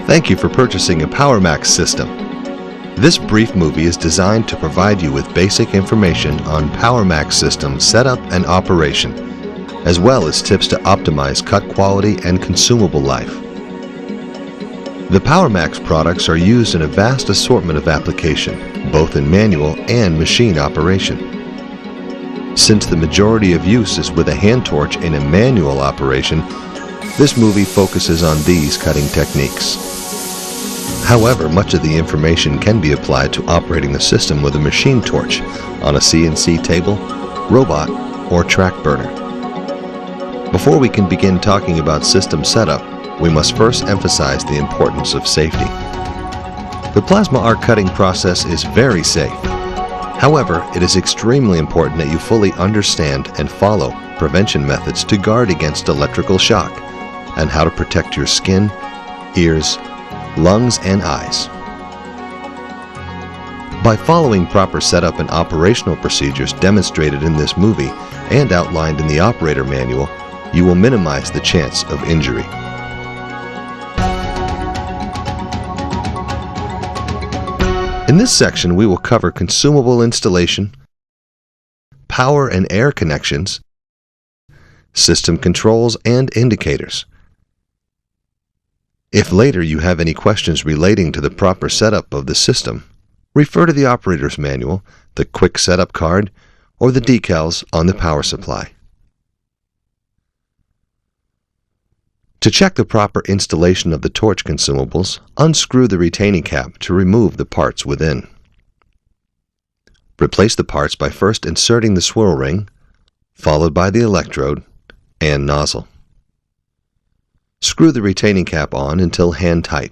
Thank you for purchasing a PowerMax system. This brief movie is designed to provide you with basic information on PowerMax system setup and operation, as well as tips to optimize cut quality and consumable life. The PowerMax products are used in a vast assortment of application, both in manual and machine operation. Since the majority of use is with a hand torch in a manual operation, this movie focuses on these cutting techniques. However, much of the information can be applied to operating the system with a machine torch on a CNC table, robot, or track burner. Before we can begin talking about system setup, we must first emphasize the importance of safety. The plasma arc cutting process is very safe. However, it is extremely important that you fully understand and follow prevention methods to guard against electrical shock and how to protect your skin, ears, lungs, and eyes. By following proper setup and operational procedures demonstrated in this movie and outlined in the operator manual, you will minimize the chance of injury. In this section, we will cover consumable installation, power and air connections, system controls, and indicators. If later you have any questions relating to the proper setup of the system, refer to the operator's manual, the quick setup card, or the decals on the power supply. To check the proper installation of the torch consumables, unscrew the retaining cap to remove the parts within. Replace the parts by first inserting the swirl ring, followed by the electrode and nozzle. Screw the retaining cap on until hand tight.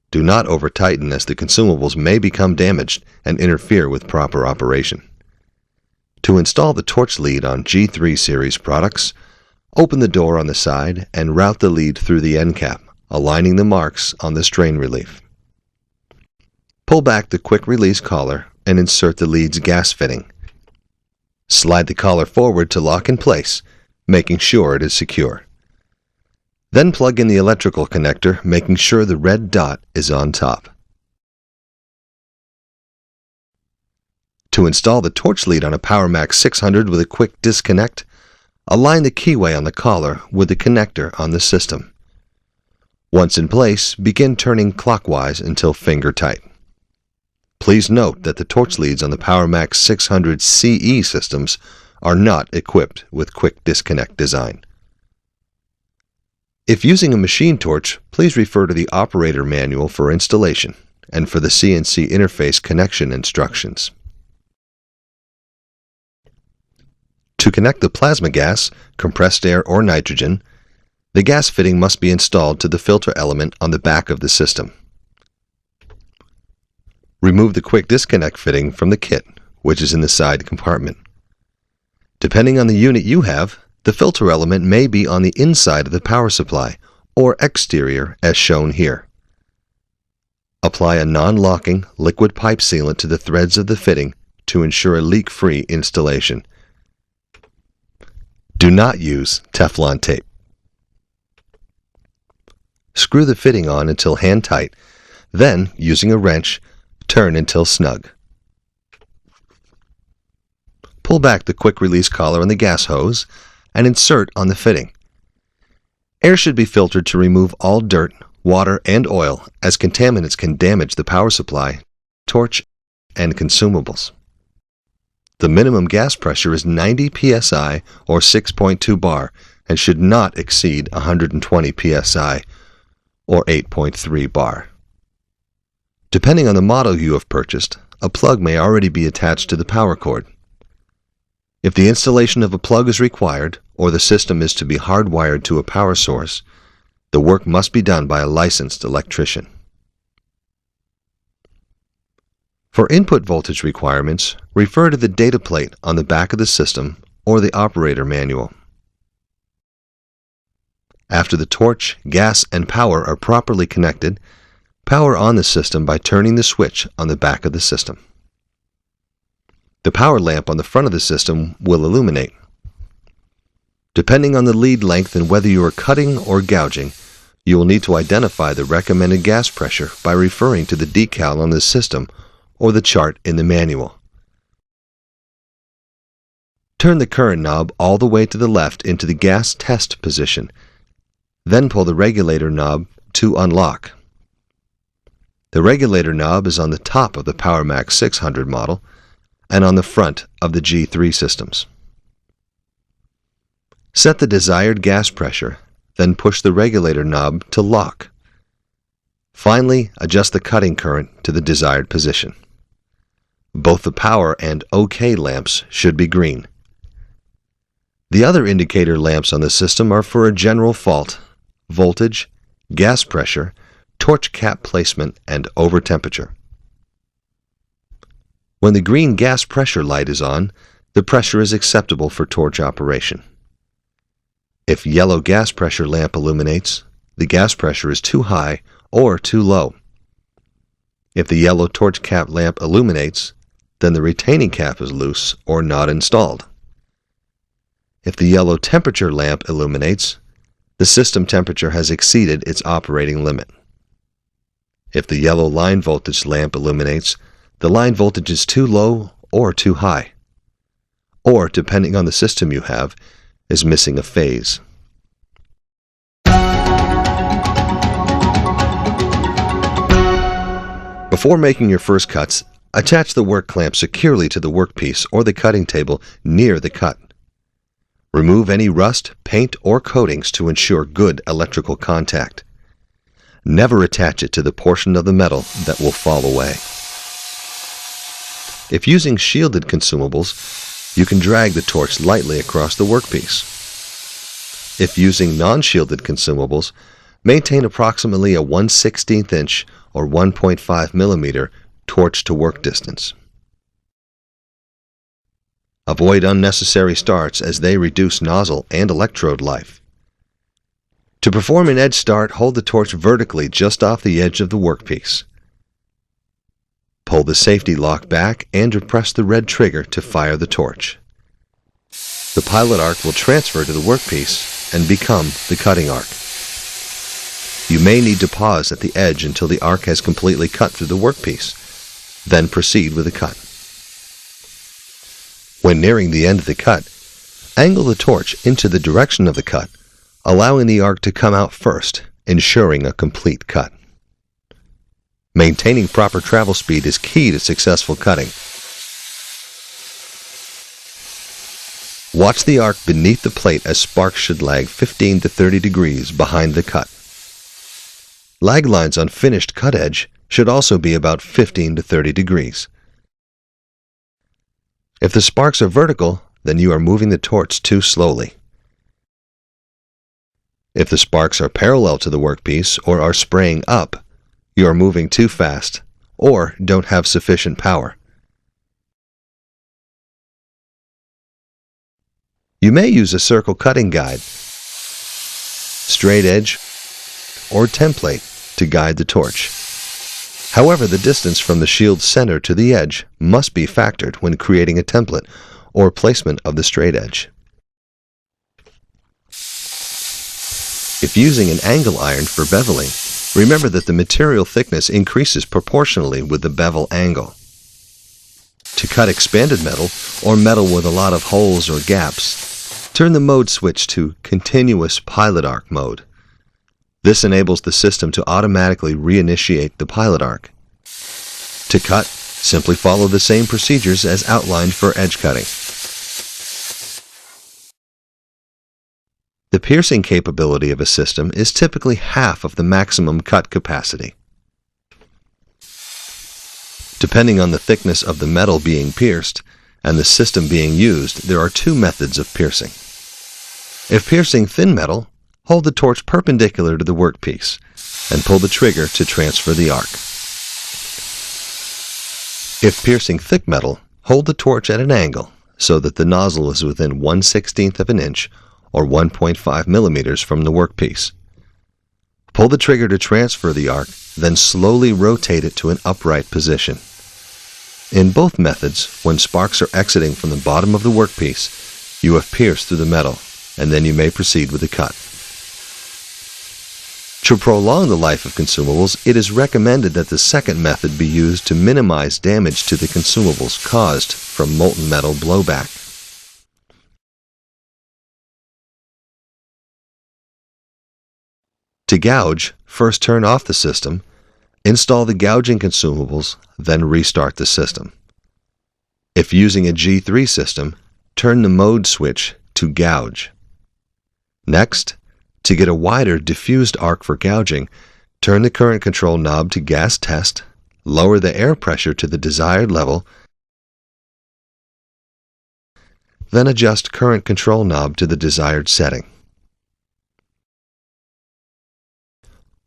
Do not over-tighten as the consumables may become damaged and interfere with proper operation. To install the torch lead on G3 series products, open the door on the side and route the lead through the end cap, aligning the marks on the strain relief. Pull back the quick release collar and insert the lead's gas fitting. Slide the collar forward to lock in place, making sure it is secure. Then plug in the electrical connector, making sure the red dot is on top. To install the torch lead on a PowerMax 600 with a quick disconnect, align the keyway on the collar with the connector on the system. Once in place, begin turning clockwise until finger tight. Please note that the torch leads on the PowerMax 600 CE systems are not equipped with quick disconnect design. If using a machine torch, please refer to the operator manual for installation and for the CNC interface connection instructions. To connect the plasma gas, compressed air, or nitrogen, the gas fitting must be installed to the filter element on the back of the system. Remove the quick disconnect fitting from the kit, which is in the side compartment. Depending on the unit you have, the filter element may be on the inside of the power supply or exterior as shown here. Apply a non-locking liquid pipe sealant to the threads of the fitting to ensure a leak-free installation. Do not use Teflon tape. Screw the fitting on until hand tight, then, using a wrench, turn until snug. Pull back the quick release collar on the gas hose and insert on the fitting. Air should be filtered to remove all dirt, water, and oil, as contaminants can damage the power supply, torch, and consumables. The minimum gas pressure is 90 psi or 6.2 bar and should not exceed 120 psi or 8.3 bar. Depending on the model you have purchased, a plug may already be attached to the power cord. If the installation of a plug is required, or the system is to be hardwired to a power source, the work must be done by a licensed electrician. For input voltage requirements, refer to the data plate on the back of the system or the operator manual. After the torch, gas, and power are properly connected, power on the system by turning the switch on the back of the system. The power lamp on the front of the system will illuminate. Depending on the lead length and whether you are cutting or gouging, you will need to identify the recommended gas pressure by referring to the decal on the system or the chart in the manual. Turn the current knob all the way to the left into the gas test position. Then pull the regulator knob to unlock. The regulator knob is on the top of the PowerMax 600 model and on the front of the G3 systems. Set the desired gas pressure, then push the regulator knob to lock. Finally, adjust the cutting current to the desired position. Both the power and OK lamps should be green. The other indicator lamps on the system are for a general fault, voltage, gas pressure, torch cap placement, and over temperature. When the green gas pressure light is on, the pressure is acceptable for torch operation. If yellow gas pressure lamp illuminates, the gas pressure is too high or too low. If the yellow torch cap lamp illuminates, then the retaining cap is loose or not installed. If the yellow temperature lamp illuminates, the system temperature has exceeded its operating limit. If the yellow line voltage lamp illuminates, the line voltage is too low or too high, or, depending on the system you have, is missing a phase. Before making your first cuts, attach the work clamp securely to the workpiece or the cutting table near the cut. Remove any rust, paint, or coatings to ensure good electrical contact. Never attach it to the portion of the metal that will fall away. If using shielded consumables, you can drag the torch lightly across the workpiece. If using non-shielded consumables, maintain approximately a 1/16 inch or 1.5 millimeter torch to work distance. Avoid unnecessary starts as they reduce nozzle and electrode life. To perform an edge start, hold the torch vertically just off the edge of the workpiece. Pull the safety lock back and depress the red trigger to fire the torch. The pilot arc will transfer to the workpiece and become the cutting arc. You may need to pause at the edge until the arc has completely cut through the workpiece, then proceed with the cut. When nearing the end of the cut, angle the torch into the direction of the cut, allowing the arc to come out first, ensuring a complete cut. Maintaining proper travel speed is key to successful cutting. Watch the arc beneath the plate as sparks should lag 15 to 30 degrees behind the cut. Lag lines on finished cut edge should also be about 15 to 30 degrees. If the sparks are vertical, then you are moving the torch too slowly. If the sparks are parallel to the workpiece or are spraying up, you are moving too fast or don't have sufficient power. You may use a circle cutting guide, straight edge, or template to guide the torch. However, the distance from the shield center to the edge must be factored when creating a template or placement of the straight edge. If using an angle iron for beveling, remember that the material thickness increases proportionally with the bevel angle. To cut expanded metal or metal with a lot of holes or gaps, turn the mode switch to Continuous Pilot Arc mode. This enables the system to automatically reinitiate the pilot arc. To cut, simply follow the same procedures as outlined for edge cutting. The piercing capability of a system is typically half of the maximum cut capacity. Depending on the thickness of the metal being pierced and the system being used, there are two methods of piercing. If piercing thin metal, hold the torch perpendicular to the workpiece and pull the trigger to transfer the arc. If piercing thick metal, hold the torch at an angle so that the nozzle is within 1/16 of an inch or 1.5 millimeters from the workpiece. Pull the trigger to transfer the arc, then slowly rotate it to an upright position. In both methods, when sparks are exiting from the bottom of the workpiece, you have pierced through the metal, and then you may proceed with the cut. To prolong the life of consumables, it is recommended that the second method be used to minimize damage to the consumables caused from molten metal blowback. To gouge, first turn off the system, install the gouging consumables, then restart the system. If using a G3 system, turn the mode switch to gouge. Next, to get a wider diffused arc for gouging, turn the current control knob to gas test, lower the air pressure to the desired level, then adjust current control knob to the desired setting.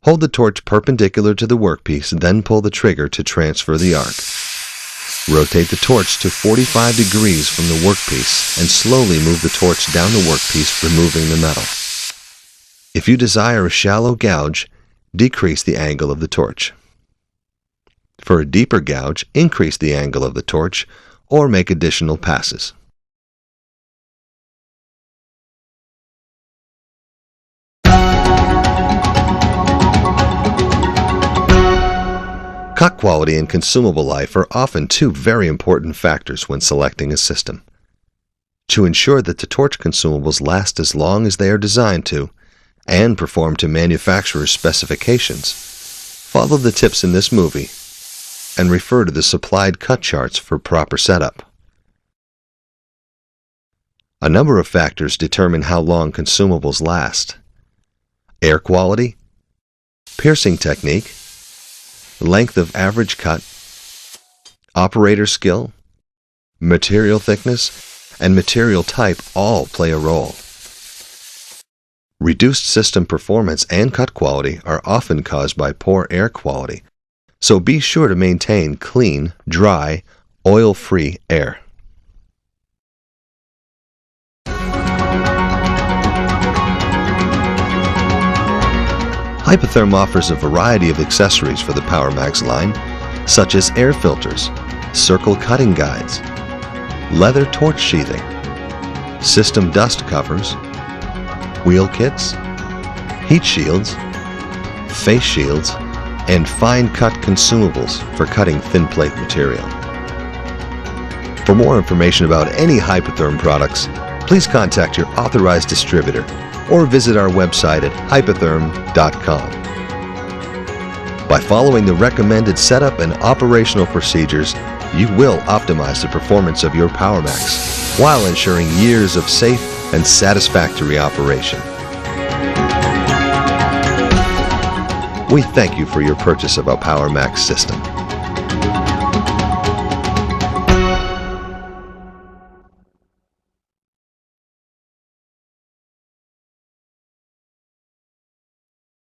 Hold the torch perpendicular to the workpiece, then pull the trigger to transfer the arc. Rotate the torch to 45 degrees from the workpiece and slowly move the torch down the workpiece, removing the metal. If you desire a shallow gouge, decrease the angle of the torch. For a deeper gouge, increase the angle of the torch or make additional passes. Cut quality and consumable life are often two very important factors when selecting a system. To ensure that the torch consumables last as long as they are designed to, and perform to manufacturer's specifications, follow the tips in this movie and refer to the supplied cut charts for proper setup. A number of factors determine how long consumables last: air quality, piercing technique, length of average cut, operator skill, material thickness, and material type all play a role. Reduced system performance and cut quality are often caused by poor air quality, so be sure to maintain clean, dry, oil-free air. Hypotherm offers a variety of accessories for the PowerMax line, such as air filters, circle cutting guides, leather torch sheathing, system dust covers, wheel kits, heat shields, face shields, and fine cut consumables for cutting thin plate material. For more information about any Hypotherm products, please contact your authorized distributor or visit our website at hypotherm.com. By following the recommended setup and operational procedures, you will optimize the performance of your PowerMax while ensuring years of safe and satisfactory operation. We thank you for your purchase of our PowerMax system.